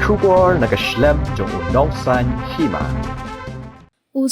Shubor nakaslem jong unongsan hima.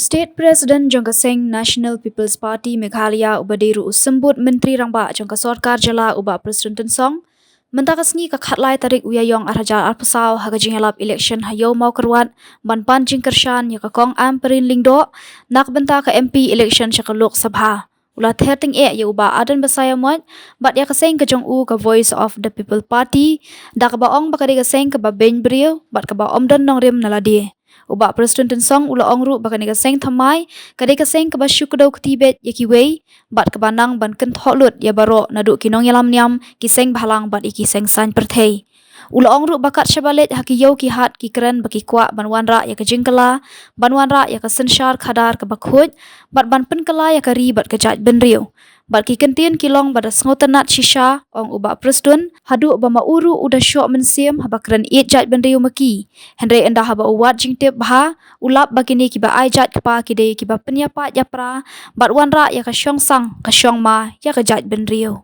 State President Jongka Singh National People's Party Meghalaya ubadiru sembut Menteri Rangba Jongka Sarkar Jala uba Presiden Song mentakasngi kakhatlai tarik uyayong arhajar arpasau hagajing halap election hayo mau kerwat banpan jingkershan ya kakong amperin lingdo nak benta ke MP election syakaluk sabha. Ulah terting ya uba adan basaya muat bat ya kaseng ke jong ke Voice of the People Party dak baong bakadi kaseng ke babeng beriu bat ke ba omdan nong rim naladi. Uba Presiden Song ula ongru bakani kaseng thamai kadai kaseng ke basyu kedau ketibet ya kiwei bat ke banang ban ken tholut ya baro nadu kinong yalam niam kiseng bhalang bat iki seng san perthei. Ula ongru bakat syabalet haki yau ki hat ki keren baki kwa banwan ra ya ke jingkala banwan ra ya ke sensyar khadar ke bakhut bat ban pen kala ya ke ri bat ke jat benriu. Bat ki kentin kilong bada sngotenat shisha ong uba Presiden hadu bama uru udah syok mensim haba keren it jat benriu maki. Henry endah haba uwat jingtip bah ulap bagini kiba ai jat kepa kide kiba penyapa japra bat wan ra ya ke syong sang ke syong ma ya ke jat benriu.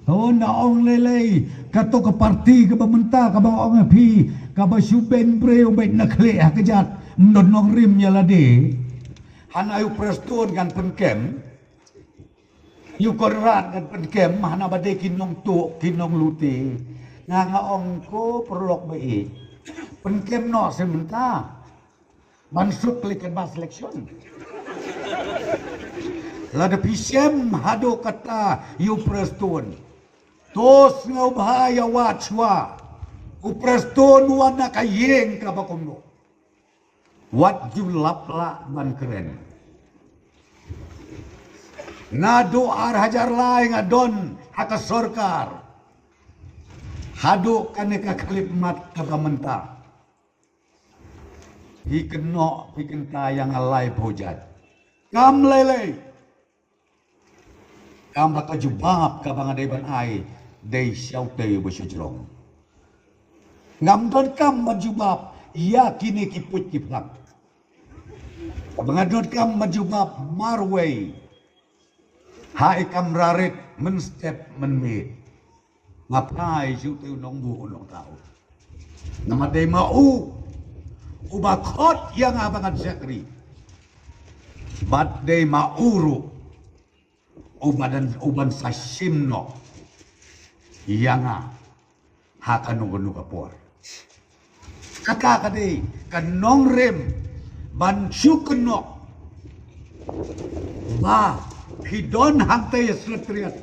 Oh na ong lelei kato ke parti ke pemerintah ke bang ong api ke basu ben breu ben nakle kejat nong rim ya lade han ayu Presiden kan penkem yu korat kan penkem hana bade kinong tu kinong luti nga ong ko perlok baik penkem no sementara mansuk likan bas election lada pisem hado kata yu Presiden tos ngau bahaya watchwa u Presiden wana kayeng ka bakomno wat julap la ban keren nado arhajar lai ngadon haka sorkar hado kaneka klip mat ka pamenta hikeno hikenta yang alai pojat kam lele kam baka jubab ka bangadai ban ai dei syaute besyujrong ngam don kam majubab ya kini kiput kiplak bangadon kam majubab marway hai kam rarit men step men mit ngapai syaute nong bu nong tau nama dei mau ubakot yang abangan syakri bad dei mauru uban sasimno yang hakan nunggu kapor kata kade kanong rem ban syukenok ba hidon hantai setriat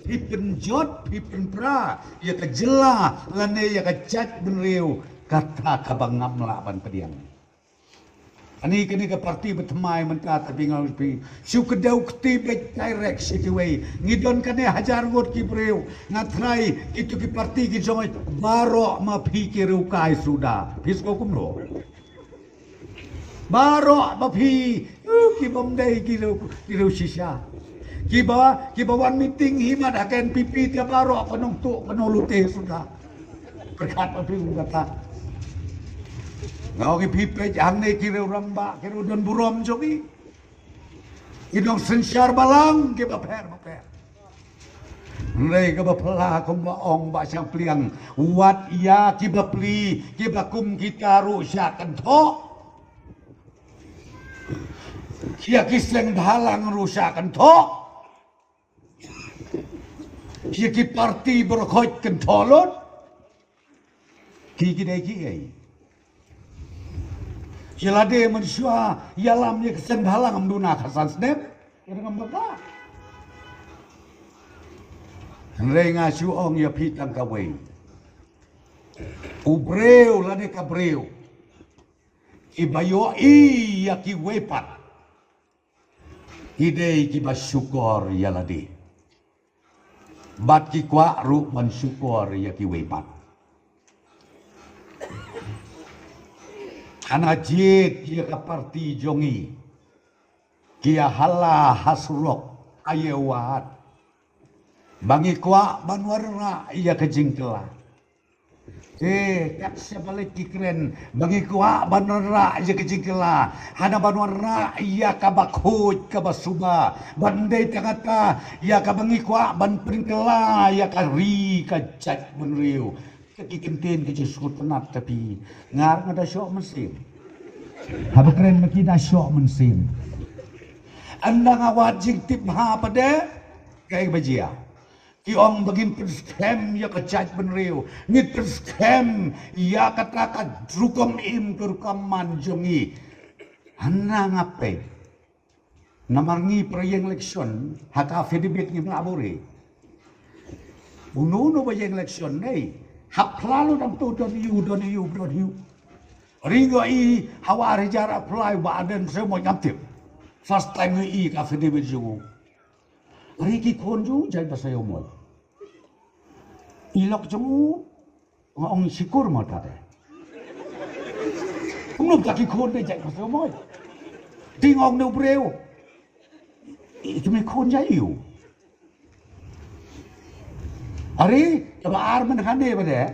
hipenjot hipenpra ya kejela lane ya kejat benriu kata kabangam laban pediang ani kini ke parti bertemai mentah tapi ngalpi syukedau ketibet direct situai ngidon kane hajar ngot ki breu ngatrai itu ki parti ki jong baro ma pikir ukai sudah pisko kumro baro ma pi ki bomdai ki shisha ki bawan meeting himat akan pipi tiap baro penong tu penolute sudah berkat ma pi kata ngau ki pipe jang ne kira ramba kira don burom jogi idong sensyar balang ke baper Nrei ke bapela kum ba ong ba sang pliang wat ya ki bapli ki bakum kita rusya kento kia kiseng halang rusya kento kia ki parti berkhot kentolot ki dai ki ai Jelade manusia yalamnya kesendhalang amduna kasan snap dengan bapa. Renga suong ya pitang kawai. Ubreu lade kabreu. Ibayo ya ki wepat. Ide ki basyukor ya lade. Bat ki kwa ru mansyukor ya ki wepat. Karena jid kia ke parti jongi kia hala hasulok ayewat bangi kwa banwarna ia ke jingkela kat siapa lagi keren bangi kwa banwarna ia ke jingkela hana banwarna ia ke bakhut ke basuba bandai tangata ia ke bangi kwa ban peringkela ia ke ri ke jat benriu Ikintin ke jesut tenat tapi ngar ngada syok mesin. Haba keren maki dah syok mesin. Anda ngawajik tip ha pada kayak bajia. Ki ong bagin perskem ya kecaj benriu. Ni perskem ya katakan drukom im kurukam manjongi. Anda ngapai? Namarngi perayang election haka fedibit ngi melaburi. Uno bayang election nei. Hap lalu dam tu don you. Ringo i hawari jara apply badan semua nyamtip. First time i ka fedibit ju. Riki konju jai pasai umol. Ilok jemu ong sikur mata de. Umum taki kon de jai pasai umol. Tingong no breu. Itu me kon jai you. Hari coba arman hande pada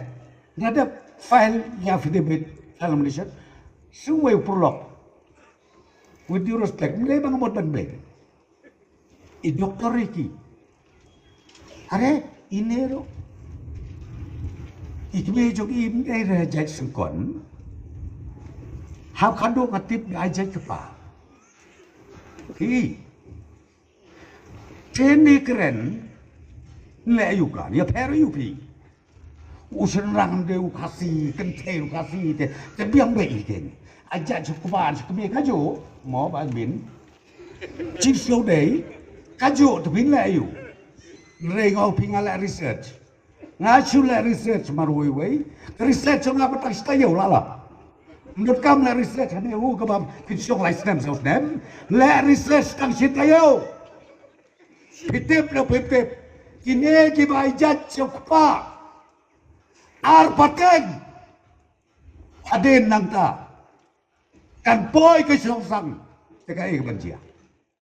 ada file yang affidavit file Malaysia semua prolog with due respect mulai bang buat bank doktor Ricky hari ini ro itu jog im ada jaj sengkon hab kando ngatip aja cepat ini keren le yu kan ya per yu pi usen rang de u kasi kan te u kasi te biang be igen aja cukupan cukup kajo mo ban bin chip slow day kajo to bin le yu re ngau pingala research ngachu le research marui wei research ngapa tak stay lala menurut kamu le research hanya u ka bam kitsong lai stem so stem le research tang sitayo pitip lo pitip kini kibayjat cukupa arpateng adin nang ta kan boy ke song sang tekai ke banjia